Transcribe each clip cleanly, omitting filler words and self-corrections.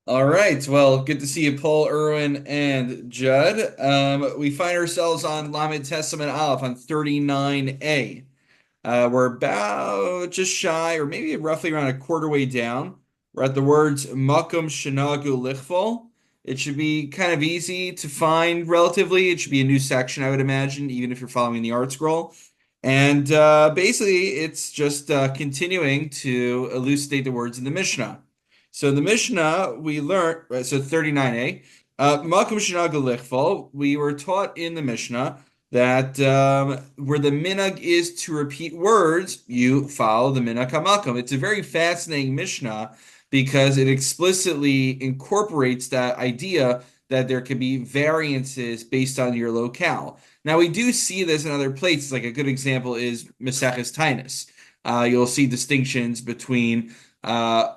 All right. Well, good to see you, Paul, Irwin, and Judd. We find ourselves on Lamed Testament Aleph on 39a. We're about just shy, or maybe roughly around a quarter way down. We're at the words Makom Shenagu Lichfol. It should be kind of easy to find relatively. It should be a new section, I would imagine, even if you're following the art scroll. And basically, it's just continuing to elucidate the words in the Mishnah. So in the Mishnah, we learned, right, so 39a, Makom Shenagu Lichfol, we were taught in the Mishnah that where the minhag is to repeat words, you follow the minhag hamakom. It's a very fascinating Mishnah because it explicitly incorporates that idea that there can be variances based on your locale. Now we do see this in other places. Like a good example is Maseches Tainus. You'll see distinctions between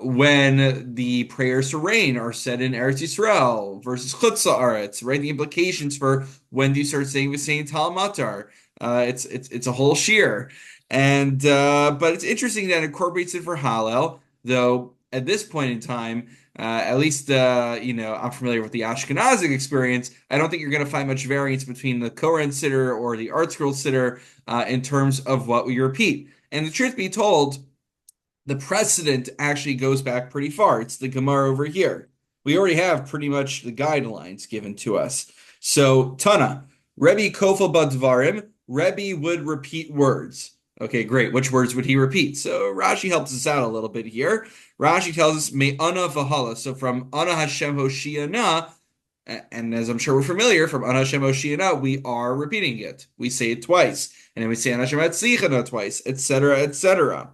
when the prayers for rain are said in Eretz Yisrael versus Chutz La'aretz, right? The implications for when do you start saying V'sein Tal Matar? It's a whole shear, and but it's interesting that it incorporates it for Hallel, though at this point in time, at least I'm familiar with the Ashkenazic experience. I don't think you're going to find much variance between the Koran Siddur or the Art Scroll Siddur in terms of what we repeat. And the truth be told, the precedent actually goes back pretty far. It's the Gemara over here. We already have pretty much the guidelines given to us. So, Tana, Rebbe Kofel Badvarim, Rebbe would repeat words. Okay, great. Which words would he repeat? So Rashi helps us out a little bit here. Rashi tells us, Me Ana Vahala. So from Ana Hashem Hoshiana, and as I'm sure we're familiar, from Ana Hashem Hoshiana, we are repeating it. We say it twice. And then we say Ana Hashem Hatzlichana twice, etc., etc.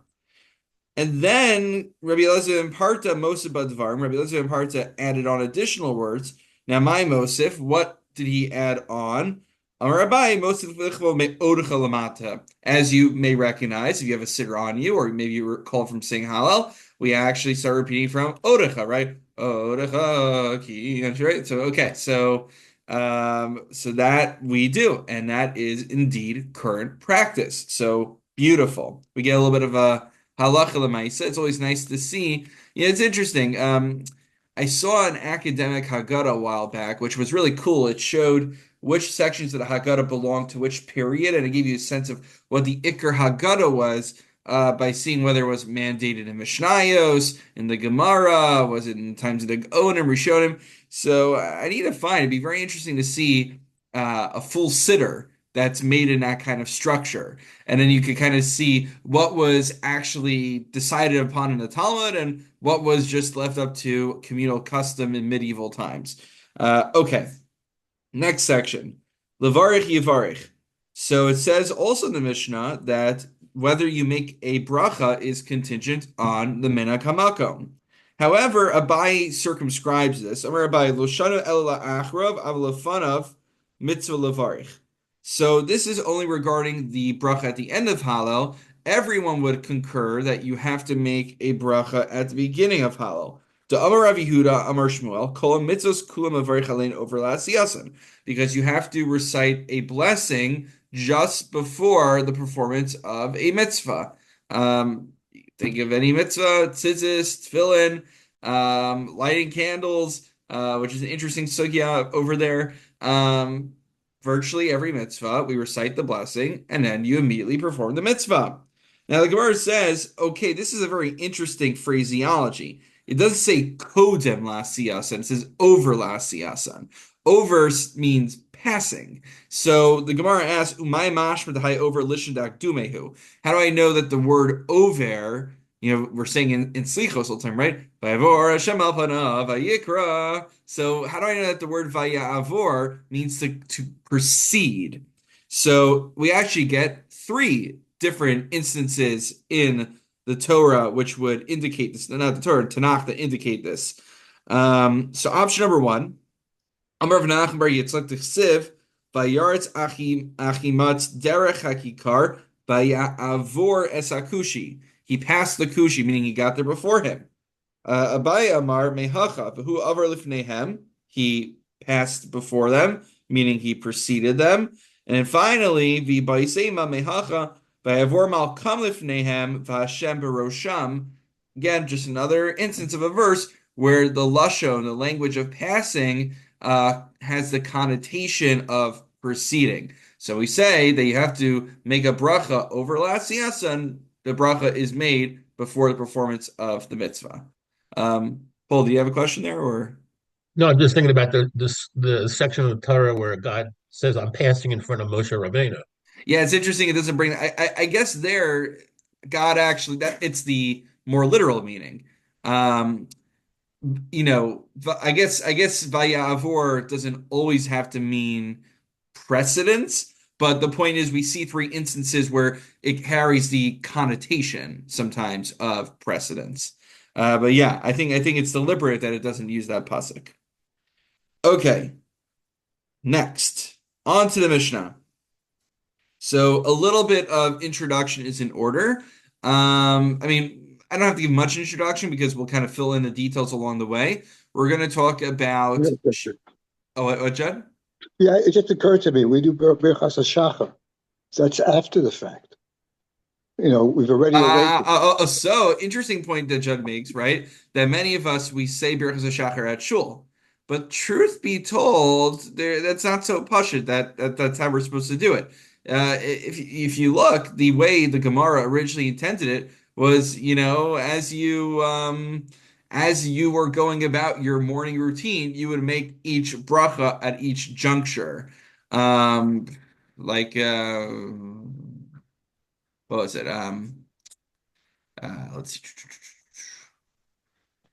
And then Rabbi Elazar and Parta Mosif Badvarim, Rabbi Elazar and Parta added on additional words. Now, my Mosif, what did he add on? Amar Abai, Mosif Lichvo Me'odcha Lamata. As you may recognize, if you have a siddur on you, or maybe you recall from saying Hallel, we actually start repeating from Odecha, right? Odecha, ki, right? So, okay, so that we do, and that is indeed current practice. So beautiful. We get a little bit of a halacha l'maisa. It's always nice to see. Yeah, it's interesting. I saw an academic Haggadah a while back, which was really cool. It showed which sections of the Haggadah belonged to which period, and it gave you a sense of what the Iker Haggadah was by seeing whether it was mandated in Mishnayos, in the Gemara, was it in times of the Onim, Rishonim. So I need to find. It'd be very interesting to see a full siddur that's made in that kind of structure. And then you could kind of see what was actually decided upon in the Talmud and what was just left up to communal custom in medieval times. Okay, next section. Levarich Yivarich. So it says also in the Mishnah that whether you make a bracha is contingent on the minhag hamakom. However, Abai circumscribes this. Amar Abai, Loshanu el la'achrav av mitzvah levarich. So this is only regarding the bracha at the end of Hallel. Everyone would concur that you have to make a bracha at the beginning of Hallel. To Amar Rav Yehuda, Amar Shmuel, Kol mitzvos kulam avarich alein over la'asiyasan, because you have to recite a blessing just before the performance of a mitzvah. Think of any mitzvah, tzitzis, tefillin, lighting candles, which is an interesting sugya over there. Virtually every mitzvah, we recite the blessing, and then you immediately perform the mitzvah. Now, the Gemara says, okay, this is a very interesting phraseology. It doesn't say kodem la'asiyasan, it says over la'asiyasan. Over means passing. So the Gemara asks, Umay mashma d'hai over lishendak dumehu. How do I know that the word over, we're saying in Slichos all the time, right? Vayavor Hashem al panav vayikra. So how do I know that the word vayavor means to proceed? So we actually get three different instances in the Torah which would indicate this. Not the Torah, Tanakh that indicate this. So option number one, Amar Rav Nachman bar Yitzchak t'chsiv vayaretz achimatz derech hakikar vayavor es hakushi. He passed the kushi, meaning he got there before him. Abai Amar mehacha v'hu avar lifnehem. He passed before them, meaning he preceded them. And then finally, v'baisema mehacha v'yavor malkam lifnehem v'Hashem berosham. Again, just another instance of a verse where the lashon, the language of passing, has the connotation of proceeding. So we say that you have to make a bracha over last siyasa, and the bracha is made before the performance of the mitzvah. Paul, do you have a question there, or? No, I'm just thinking about the section of the Torah where God says, "I'm passing in front of Moshe Rabbeinu." Yeah, it's interesting. It doesn't bring. I guess there, God actually that it's the more literal meaning. Um, I guess Vayavor doesn't always have to mean precedence, but the point is we see three instances where it carries the connotation sometimes of precedence. But yeah, I think it's deliberate that it doesn't use that pasuk. Okay, next on to the Mishnah. So a little bit of introduction is in order. I mean, I don't have to give much introduction because we'll kind of fill in the details along the way. We're going to talk about. Oh, what, Judd? Yeah, it just occurred to me, we do Birchas HaShachar. So that's after the fact. We've already awakened. So interesting point that Judd makes, right? That many of us we say Birchas HaShachar at shul, but truth be told, that's not so pashut. That's how we're supposed to do it. If you look, the way the Gemara originally intended it was, as you were going about your morning routine, you would make each bracha at each juncture. Um, like what was it? Let's see.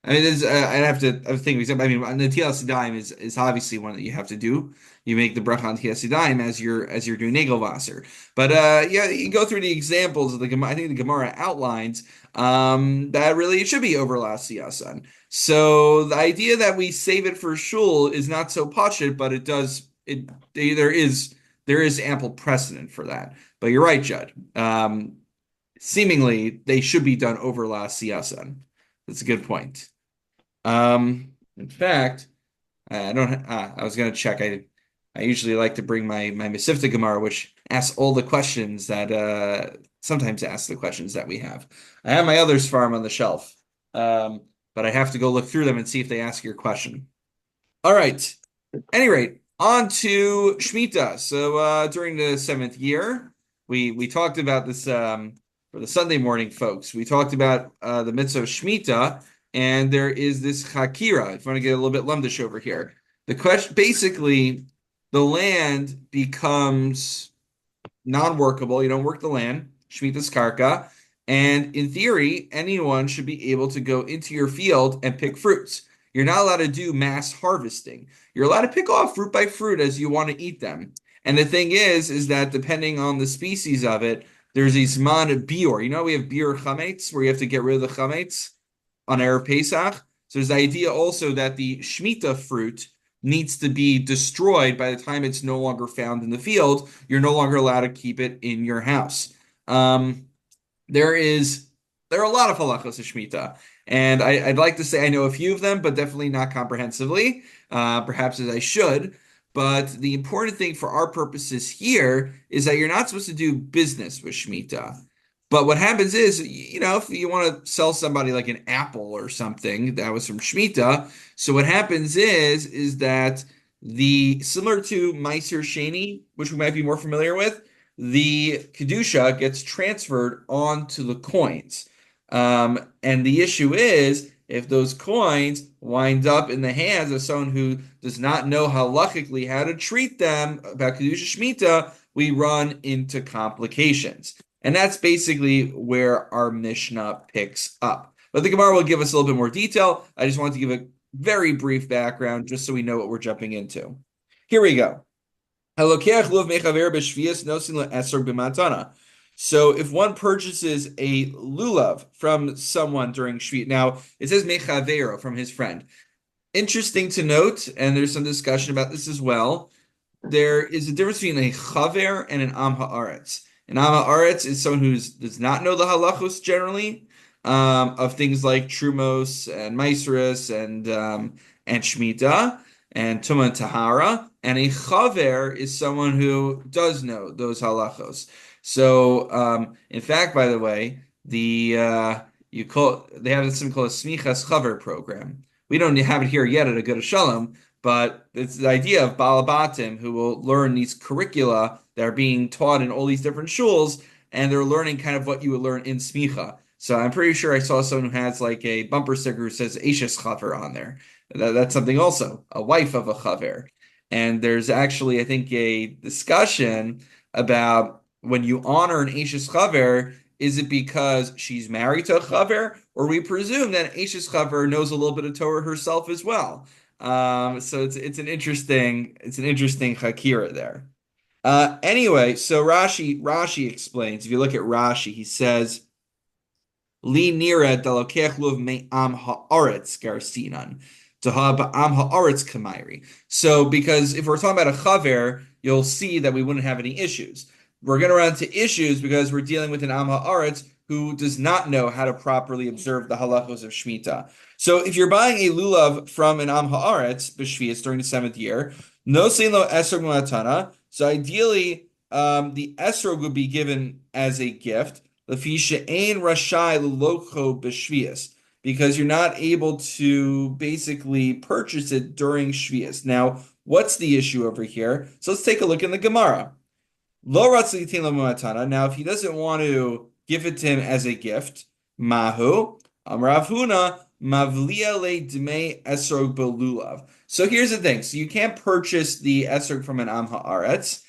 I mean, I'd have to. I was thinking. I mean, the Netilas Yadayim is obviously one that you have to do. You make the bracha on Netilas Yadayim as you're doing Nagel Wasser. But yeah, you go through the examples of the Gemara. I think the Gemara outlines that really it should be over last siyasan. So the idea that we save it for shul is not so pashut, but it does. There is ample precedent for that. But you're right, Judd. Seemingly they should be done over last siyasan. That's a good point. In fact, I don't. I was gonna check. I usually like to bring my Mesivta Gemara, which asks all the questions that sometimes asks the questions that we have. I have my others farm on the shelf, but I have to go look through them and see if they ask your question. All right. Any rate, on to Shemitah. So during the seventh year, we talked about this for the Sunday morning folks. We talked about the mitzvah of Shemitah, and there is this Chakira. If you want to get a little bit lumdish over here, the question basically the land becomes non-workable. You don't work the land, Shemitah's karka, and in theory, anyone should be able to go into your field and pick fruits. You're not allowed to do mass harvesting. You're allowed to pick off fruit by fruit as you want to eat them. And the thing is that depending on the species of it, there's a zman bior. We have bior chametz, where you have to get rid of the chametz on Erev Pesach. So there's the idea also that the Shemitah fruit needs to be destroyed by the time it's no longer found in the field. You're no longer allowed to keep it in your house. There are a lot of halachos of Shemitah, and I'd like to say I know a few of them, but definitely not comprehensively, perhaps as I should. But the important thing for our purposes here is that you're not supposed to do business with Shemitah. But what happens is, if you want to sell somebody like an apple or something that was from Shemitah, so what happens is that similar to Meiser Sheni, which we might be more familiar with, the Kedusha gets transferred onto the coins. And the issue is, if those coins wind up in the hands of someone who does not know halachically how to treat them about Kedusha Shemitah, we run into complications. And that's basically where our Mishnah picks up. But the Gemara will give us a little bit more detail. I just want to give a very brief background just so we know what we're jumping into. Here we go. So if one purchases a lulav from someone during Shvit, now it says mechavero, from his friend. Interesting to note, and there's some discussion about this as well, there is a difference between a chaver and an am haaretz. An am haaretz is someone who does not know the halachos generally, of things like trumos and maisrus and shmita and tuma and tahara. And a chaver is someone who does know those halachos. So, in fact, by the way, they have something called a smichas chaver program, We don't have it here yet at a good Shalom, but it's the idea of Balabatim who will learn these curricula that are being taught in all these different shuls, and they're learning kind of what you would learn in Smicha. So I'm pretty sure I saw someone who has like a bumper sticker who says Ashes Chaver on there. That's something also, a wife of a Chaver. And there's actually, I think, a discussion about when you honor an Ashes Chaver, is it because she's married to a Chaver, or we presume that Ashes Chaver knows a little bit of Torah herself as well? So it's an interesting hakira there. Anyway, so Rashi explains. If you look at Rashi, he says, "Li nira dalokech luv me am haaretz garsinan to hab am haaretz kamairi." So, because if we're talking about a chaver, you'll see that we wouldn't have any issues. We're going to run into issues because we're dealing with an am haaretz who does not know how to properly observe the halachos of Shemitah. So, if you're buying a lulav from an am haaretz b'shvius during the 7th year, no sein lo esrog matana. So, ideally, the esrog would be given as a gift because you're not able to basically purchase it during Shvius. Now, what's the issue over here? So let's take a look in the Gemara. Now, if he doesn't want to give it to him as a gift, Mahu, Rav Huna, Mavlia le dmei esrog belulav. So here's the thing. So you can't purchase the esrog from an Am Haaretz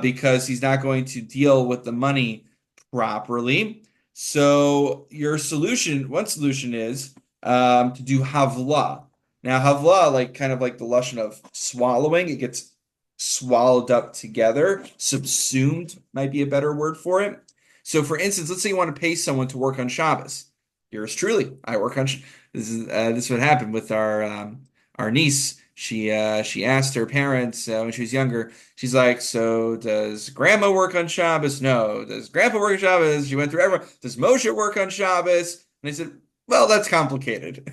because he's not going to deal with the money properly. So one solution is to do havla. Now, havla, like kind of like the lashon of swallowing, it gets swallowed up together. Subsumed might be a better word for it. So, for instance, let's say you want to pay someone to work on Shabbos. Yours truly, I work on. This is what happened with our niece. She asked her parents when she was younger. She's like, "So does Grandma work on Shabbos? No. Does Grandpa work on Shabbos?" She went through everyone. Does Moshe work on Shabbos? And I said, "Well, that's complicated."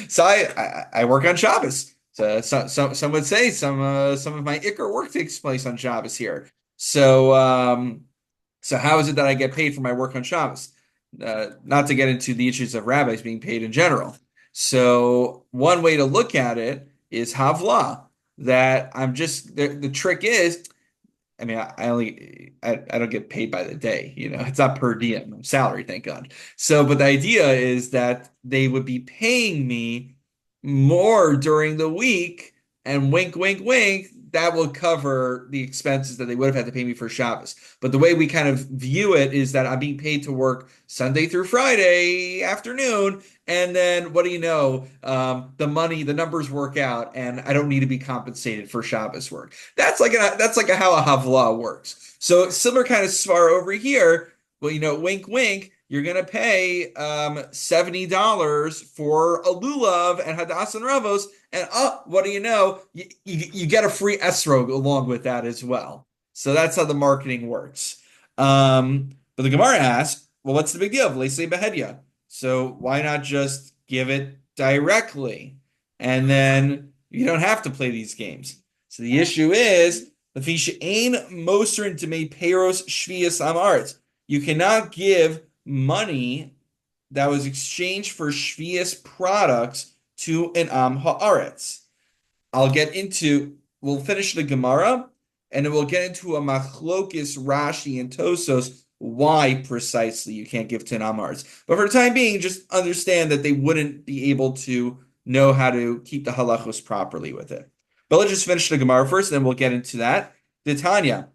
So I work on Shabbos. So some would say some of my Iker work takes place on Shabbos here. So how is it that I get paid for my work on Shabbos? Not to get into the issues of rabbis being paid in general. So one way to look at it is havla. That I'm just the trick is, I mean, I don't get paid by the day, it's not per diem, I'm salary, thank God. So, but the idea is that they would be paying me more during the week, and wink, wink, wink, that will cover the expenses that they would have had to pay me for Shabbos. But the way we kind of view it is that I'm being paid to work Sunday through Friday afternoon, and then what do you know? The numbers work out, and I don't need to be compensated for Shabbos work. That's like how a havla works. So similar kind of svar over here. Well, wink, wink. You're gonna pay $70 for a lulav and hadas and ravos, and what do you know? You get a free esrog along with that as well. So that's how the marketing works. But the Gemara asks, well, what's the big deal? V'leisei behedya. So why not just give it directly, and then you don't have to play these games? So the issue is you cannot give money that was exchanged for shvius products to an am haaretz. We'll finish the Gemara, and then we'll get into a machlokis Rashi and Tosos why precisely you can't give to an am haaretz. But for the time being, just understand that they wouldn't be able to know how to keep the halachos properly with it. But let's just finish the Gemara first, and then we'll get into that. The Tanya,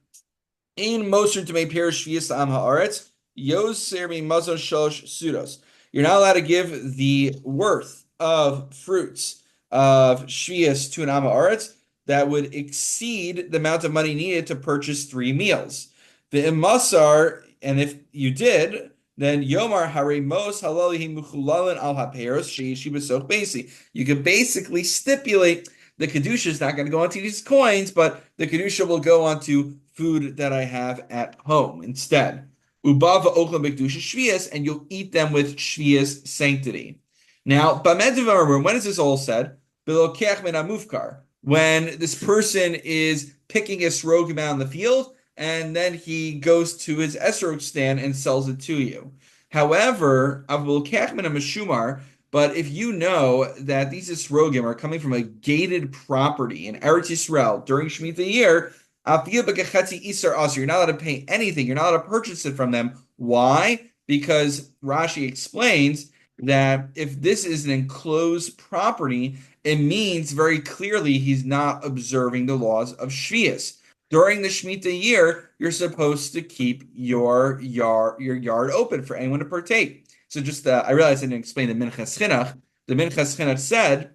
in Moser to make parish shvius am haaretz. Yoser mi mazon shalosh sudos. You're not allowed to give the worth of fruits of shvius to an am haaretz that would exceed the amount of money needed to purchase 3 meals. The imasar, and if you did, then yomar hare mos halalihi muchulalin al haperos sheishi b'soch basi. You could basically stipulate the kedusha is not going to go onto these coins, but the kedusha will go onto food that I have at home instead. Ubava ochlam b'kedusha shvius, and you'll eat them with shvius sanctity. Now, when is this all said? Bilokech min amufkar. When this person is picking a esrogim out in the field, and then he goes to his esrog stand and sells it to you. However, avulkech min amashumar, But if you know that these esrogim are coming from a gated property in Eretz Yisrael during Shemitah year, you're not allowed to pay anything. You're not allowed to purchase it from them. Why? Because Rashi explains that if this is an enclosed property, it means very clearly he's not observing the laws of Shvius. During the Shemitah year, you're supposed to keep your yard open for anyone to partake. So just I realized I didn't explain the Minchas Chinuch. The Minchas Chinuch said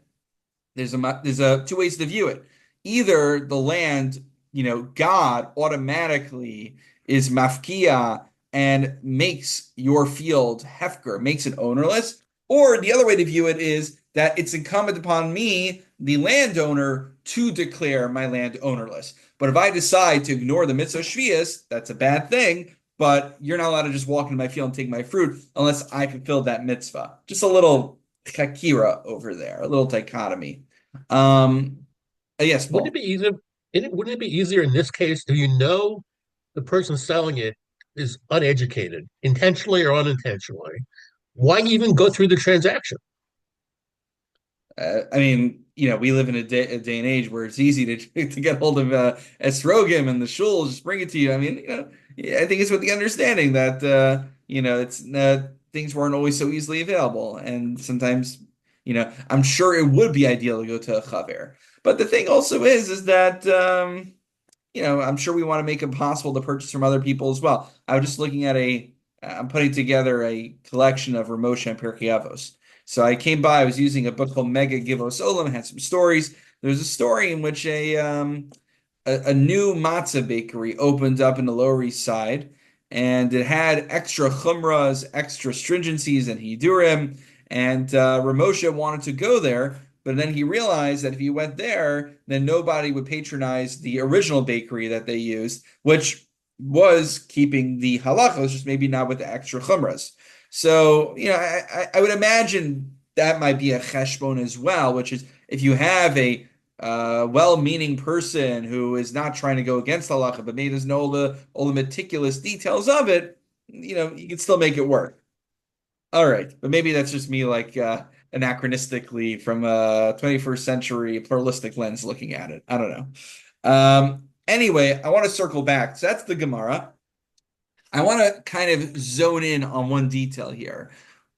there's two ways to view it. Either the land, God automatically is mafkia and makes your field hefker, makes it ownerless, or the other way to view it is that it's incumbent upon me, the landowner, to declare my land ownerless. But if I decide to ignore the mitzvah shvius, that's a bad thing. But you're not allowed to just walk into my field and take my fruit unless I fulfill that mitzvah. Just a little chakira over there, a little dichotomy. Yes, Wouldn't Paul. it be easier? Wouldn't it be easier in this case if you know the person selling it is uneducated, intentionally or unintentionally? Why even go through the transaction? I mean, we live in a day and age where it's easy to get hold of esrogim and the shul just bring it to you. I mean, yeah, I think it's with the understanding that it's things weren't always so easily available, and sometimes, I'm sure it would be ideal to go to a chaver. But the thing also is that I'm sure we want to make it possible to purchase from other people as well. I was just looking at I'm putting together a collection of Ramosha and Pirkei Avos. So I came by, I was using a book called Mega Givos Olam, it had some stories. There's a story in which a new matzah bakery opened up in the Lower East Side, and it had extra chumras, extra stringencies, and hidurim. And Ramosha wanted to go there, but then he realized that if he went there, then nobody would patronize the original bakery that they used, which was keeping the halachos, just maybe not with the extra chumras. So, I would imagine that might be a cheshbon as well, which is if you have a well-meaning person who is not trying to go against halacha, but maybe doesn't know all the meticulous details of it, you can still make it work. All right, but maybe that's just me like anachronistically from a 21st century pluralistic lens looking at it. I don't know. Anyway, I want to circle back. So that's the Gemara. I want to kind of zone in on one detail here.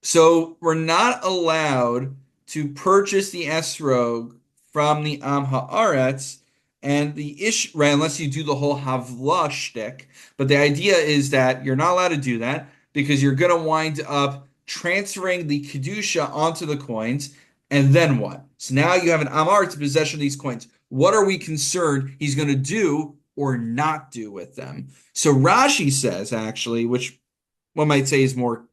So we're not allowed to purchase the esrog from the Am Haaretz, and the ish, right, unless you do the whole Havla shtick. But the idea is that you're not allowed to do that because you're going to wind up transferring the kedusha onto the coins, and then what? So now you have an Am Haaretz possession of these coins. What are we concerned he's going to do or not do with them? So Rashi says, actually, which one might say is more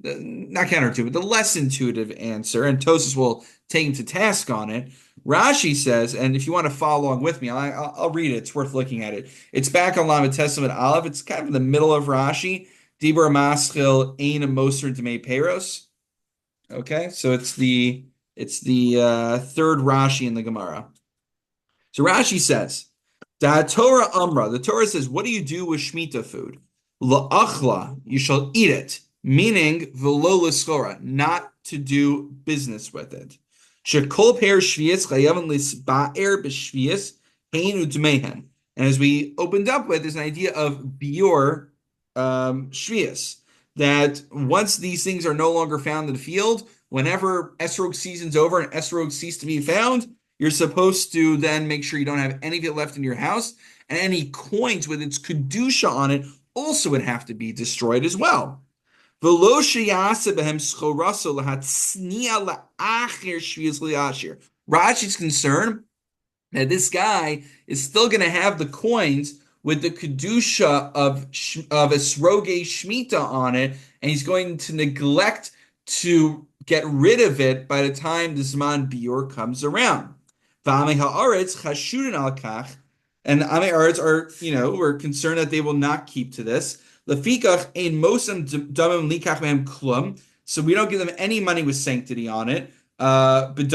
not counterintuitive, but the less intuitive answer, and Tosas will take him to task on it. Rashi says, and if you want to follow along with me, I'll read it. It's worth looking at it. It's back on Lamed Testament Aleph. It's kind of in the middle of Rashi. Dibur Maschil Ein Moser Dmei Peros. Okay, so it's the third Rashi in the Gemara. So Rashi says, Da Torah Amra, the Torah says, what do you do with Shemitah food? La'achla, you shall eat it, meaning v'lo l'schora, not to do business with it. Shekol per shvius chayavan lisba'er b'shvius heinu dmehen. And as we opened up with, there's an idea of biur shvius, that once these things are no longer found in the field, whenever esrog season's over and esrog cease to be found, you're supposed to then make sure you don't have any of it left in your house, and any coins with its kedusha on it also would have to be destroyed as well. Rashi's concerned that this guy is still going to have the coins with the kedusha of esroge shmita on it, and he's going to neglect to get rid of it by the time the Zman Biur comes around. And the Amei Haaretz are, we're concerned that they will not keep to this. So we don't give them any money with sanctity on it. Because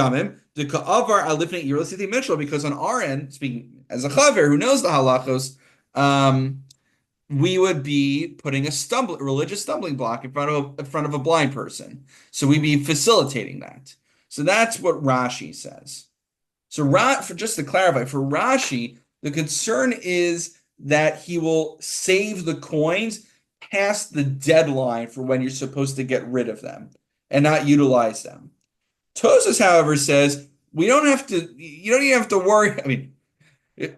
on our end, speaking as a chaver who knows the halachos, we would be putting a religious stumbling block in front of a blind person. So we'd be facilitating that. So that's what Rashi says. So just to clarify, for Rashi, the concern is that he will save the coins past the deadline for when you're supposed to get rid of them and not utilize them. Tosas, however, says we don't have to, you don't even have to worry. I mean,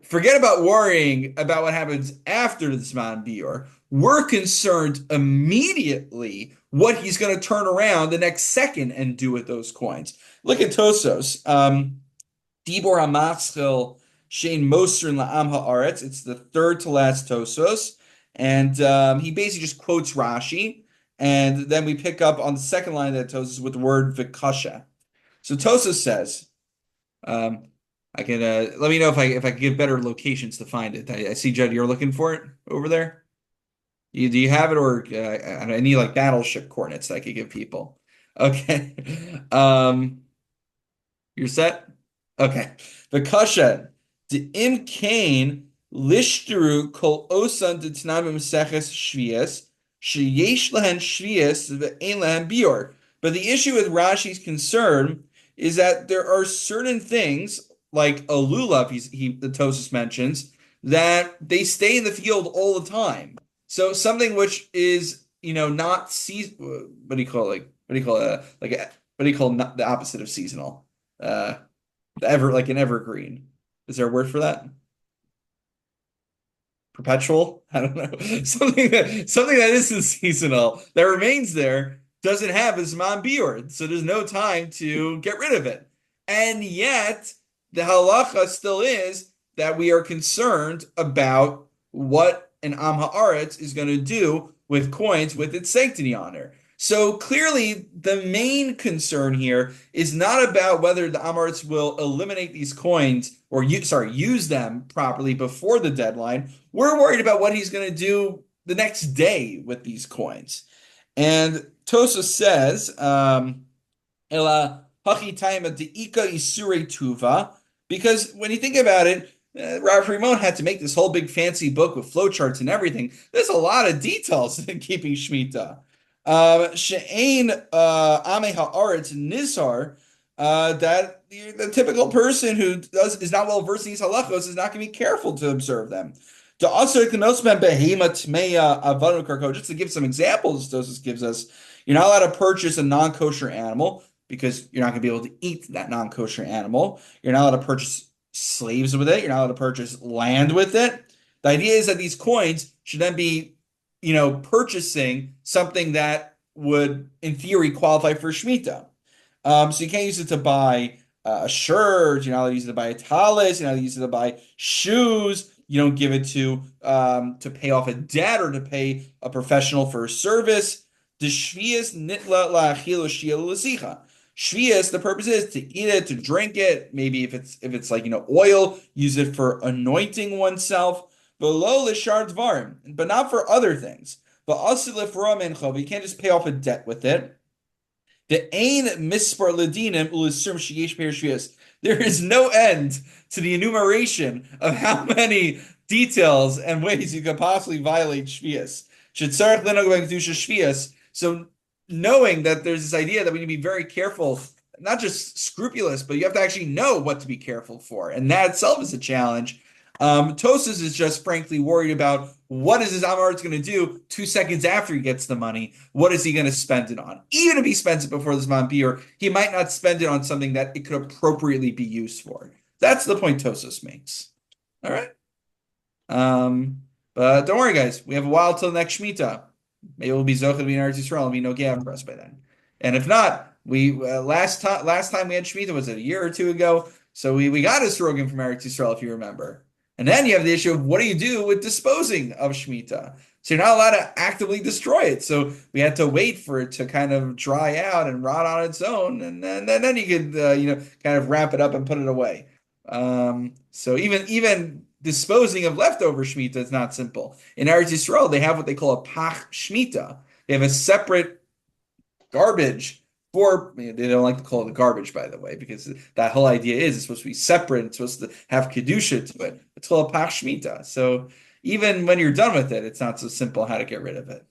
forget about worrying about what happens after the Zman Biur. We're concerned immediately what he's going to turn around the next second and do with those coins. Look at Tosos. Dibor HaMatzil Shein Mosrin La'am Haaretz. It's the third to last Tosos. And he basically just quotes Rashi. And then we pick up on the second line of that Tosos with the word Vikasha. So Tosos says, I can let me know if I can give better locations to find it. I see, Judd, you're looking for it over there. Do you have it, or I need like battleship coordinates that I could give people? Okay, you're set. Okay, the kasha the im kain lishtru kol osan d'tnamim seches shvias sheyesh lahen shvias ve'ein lahen bior. But the issue with Rashi's concern is that there are certain things like a lulav, the Tosas mentions, that they stay in the field all the time. So something which is, not season. What do you call it? What do you call it? What do you call not the opposite of seasonal? Like an evergreen. Is there a word for that? Perpetual? I don't know. Something that isn't seasonal that remains there doesn't have a Zman Biur, so there's no time to get rid of it. And yet, the halacha still is that we are concerned about what an Am Haaretz is going to do with coins with its sanctity on there. So clearly, the main concern here is not about whether the Am Haaretz will eliminate these coins or use them properly before the deadline. We're worried about what he's going to do the next day with these coins. And Tosa says, "Ela hachi taima deika isure tuva," because when you think about it, Rav Rimon had to make this whole big fancy book with flowcharts and everything. There's a lot of details in keeping Shemitah. She'ein ame haaretz nizhar, that the typical person who is not well versed in these halachos is not going to be careful to observe them. Just to give some examples, Dosis gives us, you're not allowed to purchase a non-kosher animal because you're not going to be able to eat that non-kosher animal. You're not allowed to purchase slaves with it. You're not allowed to purchase land with it. The idea is that these coins should then be, purchasing something that would, in theory, qualify for Shemitah. So you can't use it to buy a shirt. You're not allowed to use it to buy a talis. You're not allowed to use it to buy shoes. You don't give it to pay off a debt or to pay a professional for a service. The shvius nitla la'achilo shiel l'sicha. Shvius, the purpose is to eat it, to drink it. Maybe if it's like oil, use it for anointing oneself. Below l'shar dvarim, but not for other things. But also l'fara mincha, you can't just pay off a debt with it. The ain mispar ledinim u'lisum sheyesh peir shvius. There is no end to the enumeration of how many details and ways you could possibly violate shvius. So knowing that there's this idea that we need to be very careful, not just scrupulous, but you have to actually know what to be careful for. And that itself is a challenge. Tosas is just frankly worried about what is his Am Haaretz going to do 2 seconds after he gets the money. What is he going to spend it on? Even if he spends it before the Zman Biur, he might not spend it on something that it could appropriately be used for. That's the point Tosas makes. All right. But don't worry, guys. We have a while till the next Shemitah. Maybe we'll be Zochah to be in Eretz Yisrael and be no Gav for us by then. And if not, we last time we had Shemitah was it a year or two ago? So we got a Srogim from Eretz Yisrael, if you remember. And then you have the issue of what do you do with disposing of Shemitah? So you're not allowed to actively destroy it. So we had to wait for it to kind of dry out and rot on its own, and then you could kind of wrap it up and put it away. So even disposing of leftover Shemitah is not simple. In Eretz Yisrael, they have what they call a pach Shemitah. They have a separate garbage. They don't like to call it the garbage, by the way, because that whole idea is it's supposed to be separate. It's supposed to have kedusha to it. It's called a pach shmita. So even when you're done with it, it's not so simple how to get rid of it.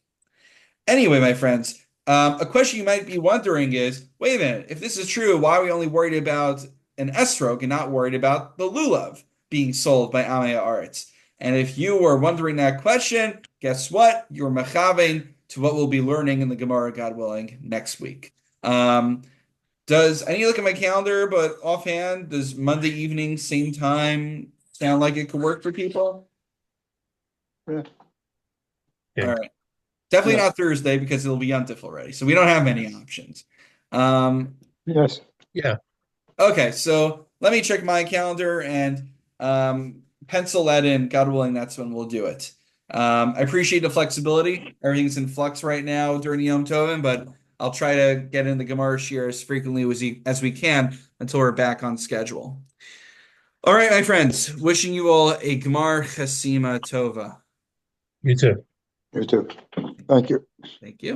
Anyway, my friends, a question you might be wondering is, wait a minute, if this is true, why are we only worried about an esrog and not worried about the lulav being sold by Amei Haaretz? And if you were wondering that question, guess what? You're mechavein to what we'll be learning in the Gemara, God willing, next week. I need to look at my calendar, but offhand, does Monday evening, same time, sound like it could work for people? Yeah. Yeah. All right. Definitely Yeah. not Thursday because it'll be Yontif already. So we don't have many options. Yes. Yeah. Okay, so let me check my calendar and pencil that in. God willing, that's when we'll do it. I appreciate the flexibility. Everything's in flux right now during Yom Tovim, but I'll try to get in the Gemara Shir as frequently as we can until we're back on schedule. All right, my friends, wishing you all a Gemar Chasima Tova. You too. You too. Thank you. Thank you.